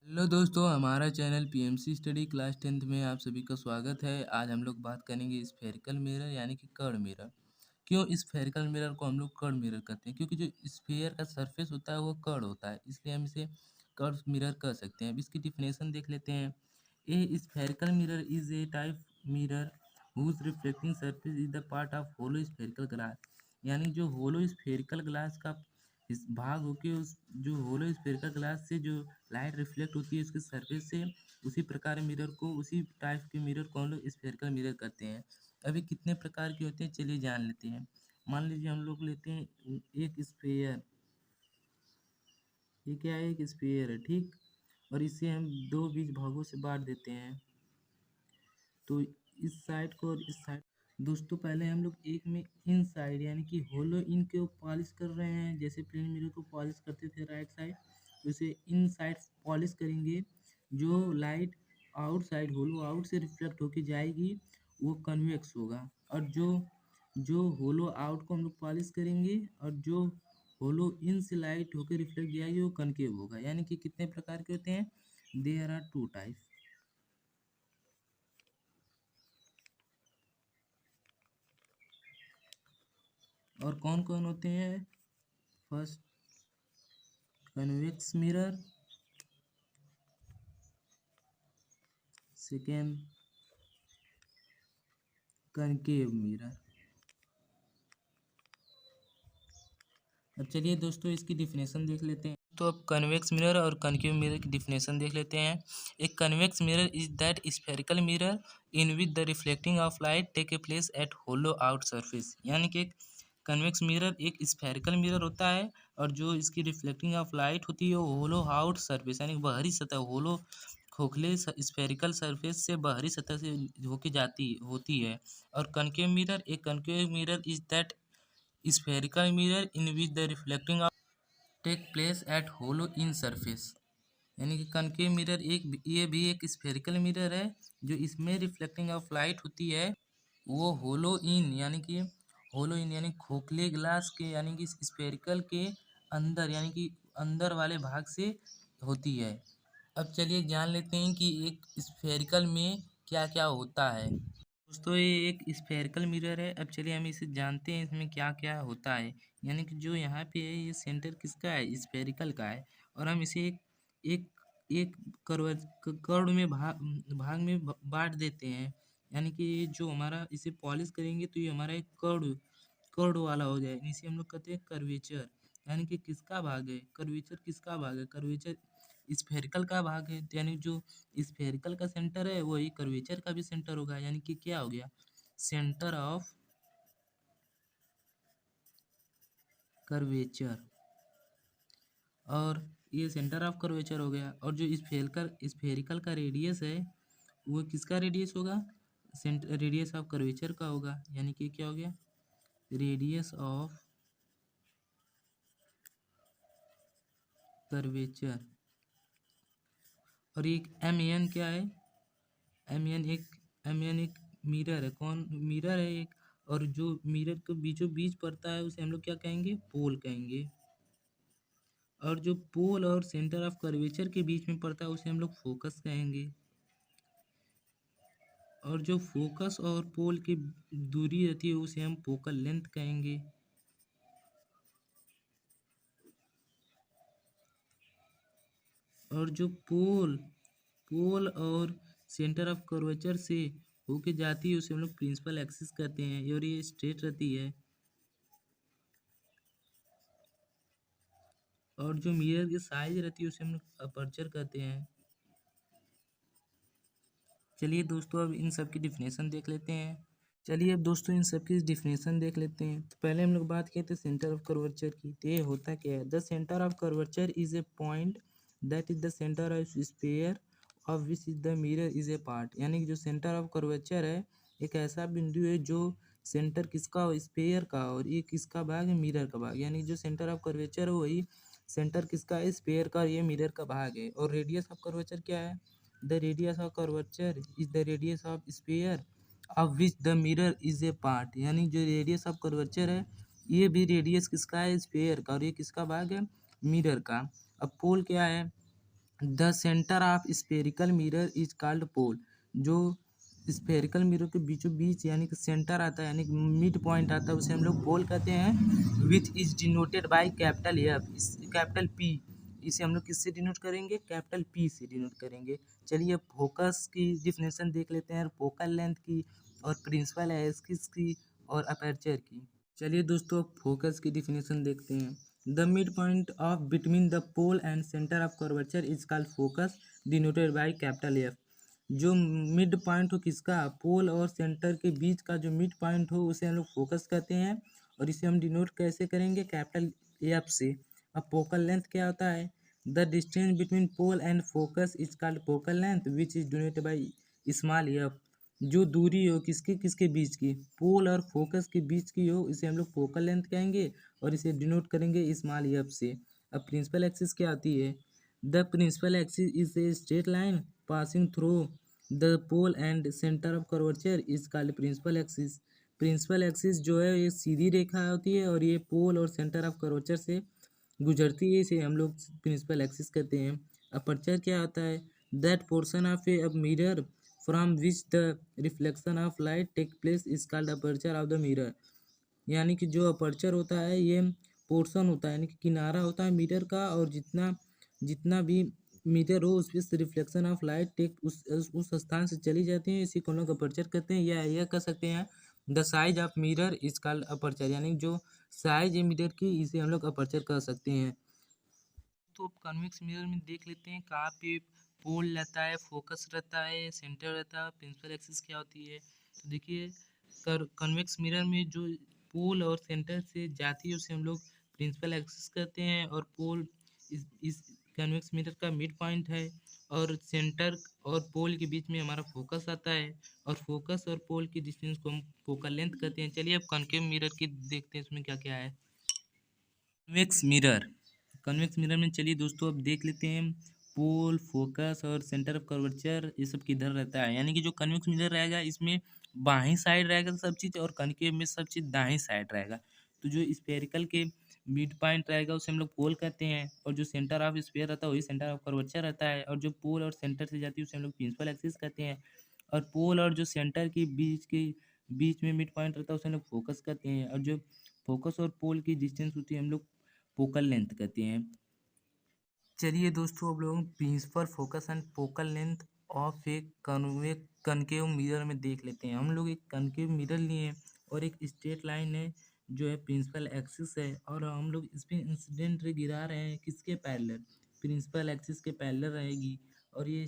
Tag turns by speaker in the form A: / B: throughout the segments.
A: Hello दोस्तों, हमारा channel PMC study class 10th में आप सभी का स्वागत है। आज हम लोग बात करेंगे स्फेरिकल मिरर यानी कि कर्व मिरर। क्यों स्फेरिकल मिरर को हम लोग कर्व मिरर कहते हैं? क्योंकि जो स्फेयर का सरफेस होता है वो कर्व होता है, इसलिए हम इसे कर्व मिरर कह सकते हैं। अब इसकी डिफिनेशन देख लेते हैं। A spherical mirror is a type mirror whose reflecting surface is the part of hollow spherical glass. यानी जो होलो स्फेरिकल ग्लास का इस भाग होके उस जो होलो स्फेरिकल ग्लास से जो लाइट रिफ्लेक्ट होती है उसके सरफेस से, उसी प्रकार मिरर को, उसी टाइप के मिरर को हम लोग स्फेरिकल मिरर कहते हैं। अभी कितने प्रकार के होते हैं चलिए जान लेते हैं। मान लीजिए हम लोग लेते हैं एक स्फेयर। ये क्या है? एक स्फेयर है, ठीक। और इसे हम दो बीच भागों से बांट देते हैं, तो इस साइड को और इस साइड। दोस्तों पहले हम लोग एक में इन साइड यानी कि होलो इन को पॉलिश कर रहे हैं, जैसे प्लेन मिरर को पॉलिश करते थे राइट साइड, वैसे इन साइड पॉलिश करेंगे। जो लाइट आउट साइड होलो आउट से रिफ्लेक्ट होके जाएगी वो कन्वेक्स होगा, और जो जो होलो आउट को हम लोग पॉलिश करेंगे और जो होलो इन से लाइट होके रिफ्लेक्ट जाएगी वो कनकेव होगा। यानी कि कितने प्रकार के होते हैं? There are two type. और कौन कौन होते हैं? First convex mirror, second concave mirror. अब चलिए दोस्तों इसकी डिफिनेशन देख लेते हैं। तो अब कन्वेक्स मिरर और कनकेव मिरर की डिफिनेशन देख लेते हैं। एक convex mirror is that spherical mirror in which the reflecting of light take a place at hollow out surface. यानी कि एक कन्वेक्स मिरर एक स्फेरिकल मिरर होता है, और जो इसकी रिफ्लेक्टिंग ऑफ लाइट होती है वो होलो आउट सरफेस यानी बाहरी सतह, होलो खोखले स्फेरिकल सरफेस से बाहरी सतह से होके जाती होती है। और कनकेव मिरर, एक concave mirror is that spherical mirror in which the reflecting of take place at hollow in surface। यानी कि कनकेव मिरर एक ये भी एक स्फेरिकल मिरर है, जो इसमें रिफ्लेक्टिंग ऑफ लाइट होती है वो होलो इन यानी खोखले ग्लास के यानी कि स्फेरिकल के अंदर यानी कि अंदर वाले भाग से होती है। अब चलिए जान लेते हैं कि एक स्फेरिकल में क्या क्या होता है। दोस्तों ये एक स्फेरिकल मिरर है। अब चलिए हम इसे जानते हैं इसमें क्या क्या होता है। यानी कि जो यहाँ पे है ये सेंटर किसका है? स्फेरिकल का है। और हम इसे एक एक कर्व में भाग में बांट देते हैं। यानी कि जो हमारा इसे पॉलिश करेंगे तो ये हमारा एक कर्व कर्व वाला हो जाए, इसे हम लोग कहते हैं कर्वेचर। यानी कि किसका भाग है? कर्वेचर किसका भाग है? कर्वेचर स्फेरिकल का भाग है। तो यानी जो स्फेरिकल का सेंटर है वही कर्वेचर का भी सेंटर होगा। यानी कि क्या हो गया? Centre of curvature. और ये सेंटर ऑफ कर्वेचर हो गया। और जो स्फेरिकल का रेडियस है वो किसका रेडियस होगा? रेडियस ऑफ कर्वेचर का होगा। यानी कि क्या हो गया? Radius of curvature. और एक एम एन क्या है? एम एन एक मिरर है। कौन मिरर है? एक। और जो मिरर के बीचों बीच पड़ता है उसे हम लोग क्या कहेंगे? पोल कहेंगे। और जो पोल और सेंटर ऑफ कर्वेचर के बीच में पड़ता है उसे हम लोग फोकस कहेंगे। और जो फोकस और पोल की दूरी रहती है उसे हम फोकल लेंथ कहेंगे। और जो पोल पोल और सेंटर ऑफ कर्वेचर से होके जाती है उसे हम लोग प्रिंसिपल एक्सिस कहते हैं, और ये स्ट्रेट रहती है। और जो मिरर की साइज रहती है उसे हम लोग अपर्चर कहते हैं। चलिए दोस्तों अब इन सब की डिफिनेशन देख लेते हैं। चलिए अब दोस्तों इन सब की डिफिनेशन देख लेते हैं। तो पहले हम लोग बात किए थे सेंटर ऑफ कर्वेचर की। तो ये होता क्या है? The centre of curvature is a point that is the centre of sphere of which is the mirror is A part. यानी कि जो सेंटर ऑफ कर्वेचर है एक ऐसा बिंदु है जो सेंटर किसका हो? स्फीयर का। और ये किसका भाग है? मिरर का भाग। यानी जो सेंटर ऑफ कर्वेचर है वही सेंटर किसका है? स्फीयर का। और ये मिरर का भाग है। और रेडियस ऑफ कर्वेचर क्या है? The radius of curvature is the radius of sphere of which the mirror is A part. यानी जो रेडियस ऑफ कर्वेचर है ये भी रेडियस किसका है? स्फीयर का। और ये किसका भाग है? मिरर का। अब पोल क्या है? The centre of spherical mirror is called pole. जो स्फेरिकल मिरर के बीचों बीच यानी कि सेंटर आता है यानी कि मिड पॉइंट आता है उसे हम लोग पोल कहते हैं। विच is denoted by capital F, capital P. इसे हम लोग किससे डिनोट करेंगे? कैपिटल पी से डिनोट करेंगे। चलिए फोकस की डिफिनेशन देख लेते हैं, फोकल लेंथ की और प्रिंसिपल एक्सिस की और अपर्चर की। चलिए दोस्तों फोकस की डिफिनेशन देखते हैं। The mid point of between the pole and centre of curvature is called focus, denoted by capital F. जो मिड पॉइंट हो किसका? पोल और सेंटर के बीच का जो मिड पॉइंट हो उसे हम लोग फोकस कहते हैं और इसे हम डिनोट कैसे करेंगे? कैपिटल एफ से। अब फोकल लेंथ क्या होता है? The distance between pole and focus is called focal length which is denoted by small f. जो दूरी हो किसके किसके बीच की? पोल और फोकस के बीच की हो इसे हम लोग फोकल लेंथ कहेंगे और इसे डिनोट करेंगे स्मॉल एफ से। अब प्रिंसिपल एक्सिस क्या आती है? The principal axis is a straight line passing through the pole and centre of curvature is called principal axis. Principal axis जो है ये सीधी रेखा होती है और ये पोल और सेंटर ऑफ कर्वेचर से गुजरती है, इसे हम लोग प्रिंसिपल एक्सिस कहते हैं। अपर्चर क्या होता है? That portion of a mirror from which the reflection of light take place is called aperture of the mirror. यानी कि जो अपर्चर होता है ये पोर्शन होता है यानी कि किनारा होता है मिरर का, और जितना जितना भी मिरर हो उस पर से रिफ्लेक्शन ऑफ लाइट टेक उस स्थान से चली जाती है, इसी को हम लोग अपर्चर कहते हैं। या यह कह सकते हैं the size of mirror is called aperture, यानी जो साइज है मिरर की इसे हम लोग अपर्चर कह सकते हैं। तो अब कन्वेक्स मिरर में देख लेते हैं कहाँ पे पोल रहता है, फोकस रहता है, सेंटर रहता है, प्रिंसिपल एक्सिस क्या होती है। तो देखिए कन्वेक्स मिरर में जो पोल और सेंटर से जाती है उसे हम लोग प्रिंसिपल एक्सिस कहते हैं, और पोल इस कन्वेक्स मिरर का मिड पॉइंट है, और सेंटर और पोल के बीच में हमारा फोकस आता है, और फोकस और पोल की डिस्टेंस को हम फोकल लेंथ कहते हैं। चलिए अब कॉन्केव मिरर की देखते हैं इसमें क्या क्या है। कन्वेक्स मिरर, कन्वेक्स मिरर में चलिए दोस्तों अब देख लेते हैं पोल, फोकस और सेंटर ऑफ कर्वेचर ये सब किधर रहता है। यानी कि जो कन्वेक्स मिरर रहेगा इसमें बाईं साइड रहेगा सब चीज़, और कनकेव में सब चीज़ दाईं साइड रहेगा। तो जो स्फेरिकल के मिड पॉइंट रहेगा उसे हम लोग पोल कहते हैं, और जो सेंटर ऑफ स्फेयर रहता है वही सेंटर ऑफ कर्वेचर रहता है, और जो पोल और सेंटर से जाती है उसे हम लोग प्रिंसिपल एक्सिस कहते हैं, और पोल और जो सेंटर के बीच में मिड पॉइंट रहता है उसे हम लोग फोकस कहते हैं, और जो फोकस और पोल की डिस्टेंस होती है हम लोग फोकल लेंथ कहते हैं। चलिए दोस्तों अब लोग principal focus and focal length of a concave mirror में देख लेते हैं। हम लोग एक कनकेव मिरर लिए हैं और एक स्ट्रेट लाइन है जो है प्रिंसिपल एक्सिस है, और हम लोग इस पे इंसिडेंट रे गिरा रहे हैं किसके पैरेलल? प्रिंसिपल एक्सिस के पैरेलल रहेगी, और ये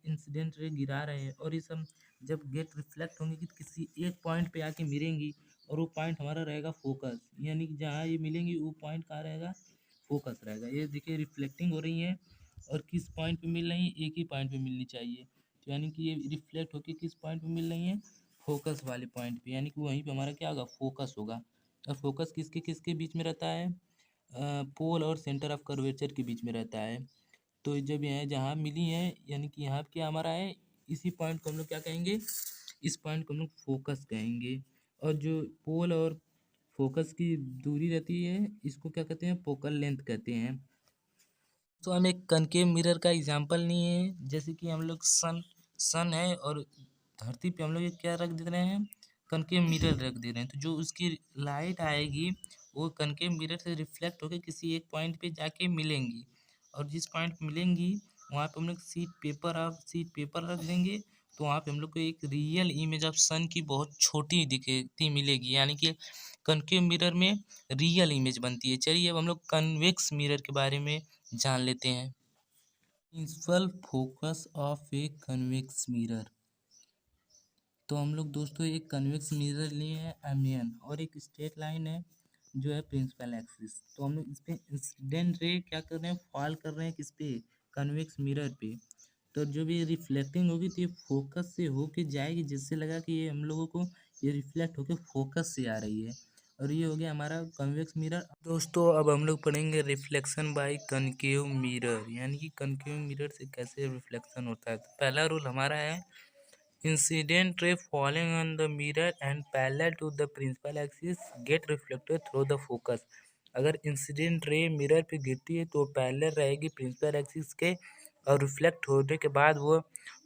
A: इंसिडेंट रे गिरा रहे हैं, और ये सब जब गेट रिफ्लेक्ट होंगी कि किसी एक पॉइंट पे आके मिलेंगी, और वो पॉइंट हमारा रहेगा फोकस, यानी कि जहाँ ये मिलेंगी वो पॉइंट कहाँ रहेगा? फोकस रहेगा। ये देखिए रिफ्लेक्टिंग हो रही है और किस पॉइंट पे मिल रही है? एक ही पॉइंट पे मिलनी चाहिए, तो यानी कि ये रिफ्लेक्ट होकर किस पॉइंट पे मिल रही है? फोकस वाले पॉइंट पे, यानी कि वहीं पे हमारा क्या होगा? फोकस होगा। और फोकस किसके किसके बीच में रहता है? पोल और सेंटर ऑफ कर्वेचर के बीच में रहता है। तो जब यह जहाँ मिली है यानी कि यहाँ क्या हमारा है, इसी पॉइंट को हम लोग क्या कहेंगे? इस पॉइंट को हम लोग फोकस कहेंगे। और जो पोल और फोकस की दूरी रहती है इसको क्या कहते हैं? फोकल लेंथ कहते हैं। तो हम एक कनकेव मिरर का एग्जांपल लिए हैं, जैसे कि हम लोग सन है और धरती पे हम लोग एक क्या रख दे रहे हैं? कनकेव मिरर रख दे रहे हैं। तो जो उसकी लाइट आएगी वो कनकेव मिरर से रिफ्लेक्ट होकर किसी एक पॉइंट पे जाके मिलेंगी, और जिस पॉइंट पे मिलेंगी वहाँ पे हम लोग सीट पेपर रख देंगे, तो वहाँ पे हम लोग को एक रियल इमेज ऑफ सन की बहुत छोटी दिखती मिलेगी, यानी कि कनकेव मिरर में रियल इमेज बनती है। चलिए अब हम लोग कन्वेक्स मिरर के बारे में जान लेते हैं। Principal focus of a convex mirror. तो हम लोग दोस्तों एक कन्वेक्स मिरर लिए हैं एमियन, और एक स्ट्रेट लाइन है जो है प्रिंसिपल एक्सिस। तो हम लोग इस पे इंसिडेंट रे क्या कर रहे हैं? फॉल कर रहे हैं किस पे? कन्वेक्स मिरर पे। तो जो भी रिफ्लेक्टिंग होगी तो ये फोकस से होके जाएगी, जिससे लगा कि ये हम लोगों को ये रिफ्लेक्ट होके फोकस से आ रही है, और ये हो गया हमारा कन्वेक्स मिरर। दोस्तों अब हम लोग पढ़ेंगे रिफ्लेक्शन बाय कनकेव मिरर, यानी कि कनकेव मिरर से कैसे रिफ्लेक्शन होता है। तो पहला रूल हमारा है incident ray falling on the mirror and parallel to the principal axis get reflected through the focus। अगर इंसिडेंट रे मिरर पे गिरती है तो पैरेलल रहेगी प्रिंसिपल एक्सिस के, और रिफ्लेक्ट होने के बाद वो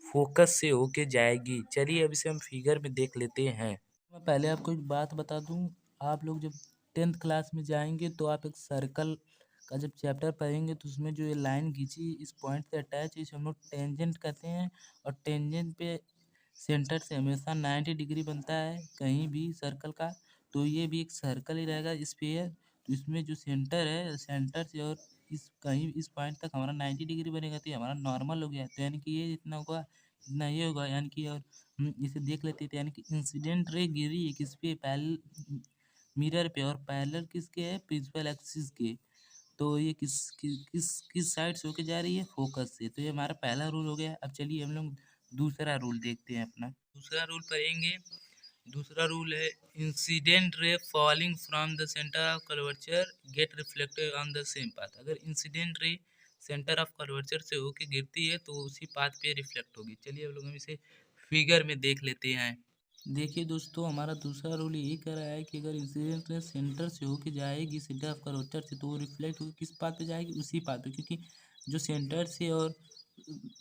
A: फोकस से होके जाएगी। चलिए अब इसे हम फिगर में देख लेते हैं। मैं पहले आपको एक बात बता दूं, आप लोग जब 10th क्लास में जाएंगे तो आप एक सर्कल का जब चैप्टर पढ़ेंगे तो उसमें जो ये लाइन खींची इस पॉइंट से अटैच है, इसे हम लोग टेंजेंट कहते हैं। और टेंजेंट पे सेंटर से हमेशा 90 डिग्री बनता है कहीं भी सर्कल का, तो ये भी एक सर्कल ही रहेगा स्फीयर। तो इसमें जो सेंटर है, सेंटर से और इस कहीं इस पॉइंट तक हमारा 90 डिग्री बनेगा, तो ये हमारा नॉर्मल हो गया। तो यानी कि ये जितना होगा इतना ये होगा, यानी कि और हम इसे देख लेते हैं। तो यानी कि इंसिडेंट रे गिरी है किस पे, पैरेलल मिरर पे, और पैरेलल किसके है, प्रिंसिपल एक्सिस के। तो ये किस साइड से होके जा रही है, फोकस से। तो ये हमारा पहला रूल हो गया। अब चलिए हम लोग दूसरा रूल देखते हैं अपना। दूसरा रूल पढ़ेंगे। दूसरा रूल है incident ray falling from the centre of curvature get reflected on the same path. अगर incident ray centre of curvature से होके गिरती है तो उसी पाथ पे रिफ्लेक्ट होगी। चलिए अब लोग हम इसे फिगर में देख लेते हैं। देखिए दोस्तों, हमारा दूसरा रूल यही कह रहा है कि अगर इंसिडेंट रे सेंटर से होके जाएगी, सेंटर ऑफ कर्वेचर से, तो वो रिफ्लेक्ट होकर किस पाथ पे जाएगी, उसी पाथ पे। क्योंकि जो सेंटर से और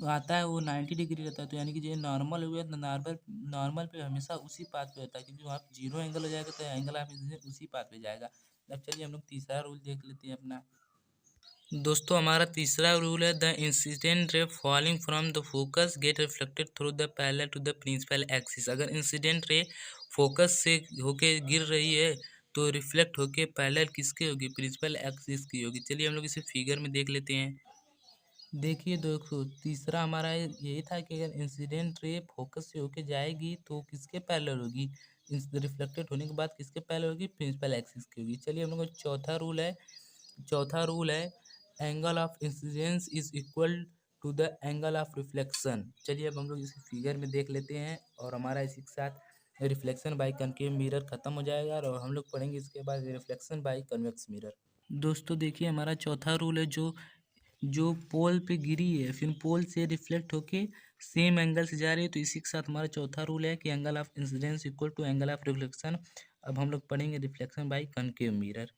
A: आता है वो 90 डिग्री रहता है। तो यानी कि जो नॉर्मल हो गया, तो नॉर्मल नॉर्मल पे हमेशा उसी पाथ पे रहता है, क्योंकि वहाँ जीरो एंगल हो जाएगा तो एंगल ऑफ इंसिडेंस उसी पाथ पे जाएगा। अब चलिए हम लोग तीसरा रूल देख लेते हैं अपना। दोस्तों हमारा तीसरा रूल है the incident ray falling from the focus get reflected through the parallel to the principal axis. अगर इंसिडेंट रे फोकस से होके गिर रही है तो रिफ्लेक्ट होके पैरेलल किसके होगी, प्रिंसिपल एक्सिस की होगी। चलिए हम लोग इसे फिगर में देख लेते हैं। देखिए दोस्तों, तीसरा हमारा यही था कि अगर इंसिडेंट रे फोकस से होके जाएगी तो किसके पैरेलल होगी, रिफ्लेक्टेड होने के बाद किसके पैरेलल होगी, प्रिंसिपल एक्सिस की होगी। चलिए हम लोग का चौथा रूल है angle of incidence is equal to the angle of reflection. चलिए अब हम लोग इसे फिगर में देख लेते हैं और हमारा इसी के साथ रिफ्लेक्शन बाय कनकेव मिरर खत्म हो जाएगा और हम लोग पढ़ेंगे इसके बाद रिफ्लेक्शन बाय कन्वेक्स मिरर। दोस्तों देखिए, हमारा चौथा रूल है जो जो पोल पे गिरी है फिर पोल से रिफ्लेक्ट होके सेम एंगल से जा रही है, तो इसी के साथ हमारा चौथा रूल है कि angle of incidence equal to angle of reflection. अब हम लोग पढ़ेंगे रिफ्लेक्शन बाय कनकेव मिरर।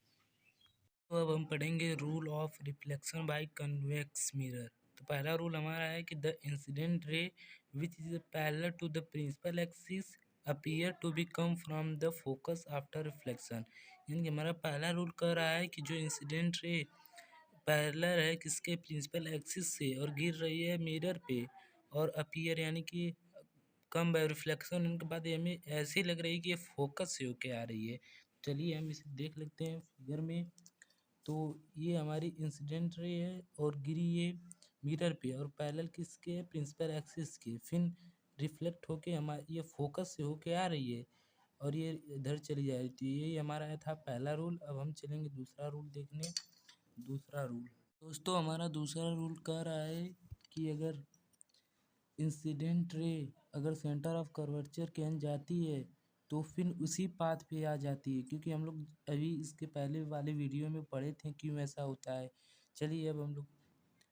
A: तो अब हम पढ़ेंगे rule of reflection by convex mirror. तो पहला रूल हमारा है कि the incident ray which is parallel to the principal axis appear to be come from the focus after reflection. यानी कि हमारा पहला रूल कह रहा है कि जो इंसिडेंट रे पैरेलल है किसके, प्रिंसिपल एक्सिस से, और गिर रही है मिरर पे, और अपीयर यानी कि कम बाय रिफ्लेक्शन होने के बाद ये हमें ऐसी लग रही है कि ये फोकस से होके आ रही है। चलिए हम इसे देख लेते हैं फिगर में। तो ये हमारी इंसिडेंट रे है और गिरी ये मिरर पे, और पैरेलल किसके है, प्रिंसिपल एक्सिस के। फिर रिफ्लेक्ट होके हमारे ये फोकस से होके आ रही है और ये इधर चली जा रही थी। यही हमारा था पहला रूल। अब हम चलेंगे दूसरा रूल देखने। दूसरा रूल दोस्तों, हमारा दूसरा रूल कह रहा है कि अगर इंसिडेंट रे अगर सेंटर ऑफ कर्वेचर के अंदर जाती है तो फिर उसी पाथ पे आ जाती है, क्योंकि हम लोग अभी इसके पहले वाले वीडियो में पढ़े थे क्यों ऐसा होता है। चलिए अब हम लोग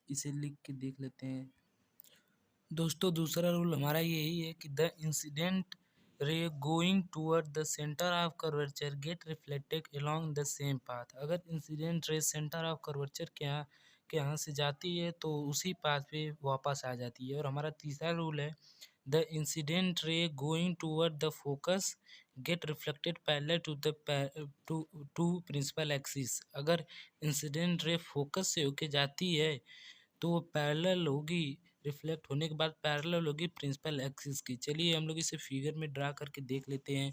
A: इसे लिख के देख लेते हैं। दोस्तों दूसरा रूल हमारा यही है कि the incident ray going toward the centre of curvature get reflected along the same path. अगर incident ray centre of curvature के यहाँ से जाती है तो उसी पाथ पे वापस आ जाती है। और हमारा तीसरा रूल है the incident ray going toward the focus get reflected parallel to the to principal axis. अगर इंसिडेंट रे फोकस से होके जाती है तो वो पैरेलल होगी, रिफ्लेक्ट होने के बाद पैरेलल होगी प्रिंसिपल एक्सिस की। चलिए हम लोग इसे फिगर में ड्रा करके देख लेते हैं।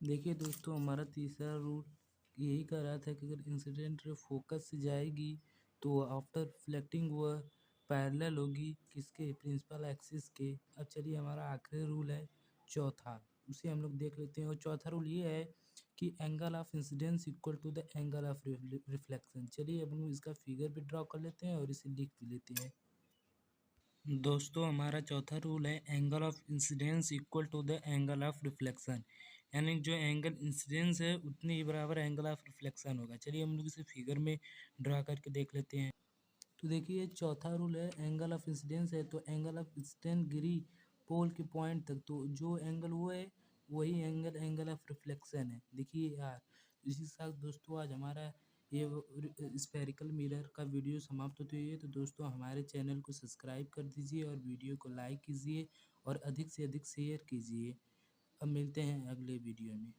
A: देखिए दोस्तों, हमारा तीसरा रूल यही कह रहा था कि अगर इंसिडेंट रे फोकस से जाएगी तो आफ्टर रिफ्लेक्टिंग वह पैरेलल होगी किसके, प्रिंसिपल एक्सिस के। अब चलिए हमारा आखिरी रूल है चौथा, उसे हम लोग देख लेते हैं। और चौथा रूल ये है कि angle of incidence equal to the angle of reflection. चलिए अब हम इसका फिगर भी ड्रॉ कर लेते हैं और इसे लिख भी लेते हैं। दोस्तों हमारा चौथा रूल है angle of incidence equal to the angle of reflection. यानी जो एंगल इंसिडेंस है उतने ही बराबर एंगल ऑफ रिफ्लेक्शन होगा। चलिए हम लोग इसे फिगर में ड्रा करके देख लेते हैं। तो देखिए चौथा रूल है एंगल ऑफ इंसिडेंस है तो एंगल ऑफ इंसिडेंट गिरी पोल के पॉइंट तक, तो जो एंगल वो है वही एंगल एंगल ऑफ रिफ्लेक्शन है। देखिए यार, इसी के साथ दोस्तों आज हमारा ये स्फेरिकल मिरर का वीडियो समाप्त होती है। तो दोस्तों हमारे चैनल को सब्सक्राइब कर दीजिए और वीडियो को लाइक कीजिए और अधिक से अधिक शेयर कीजिए। अब मिलते हैं अगले वीडियो में।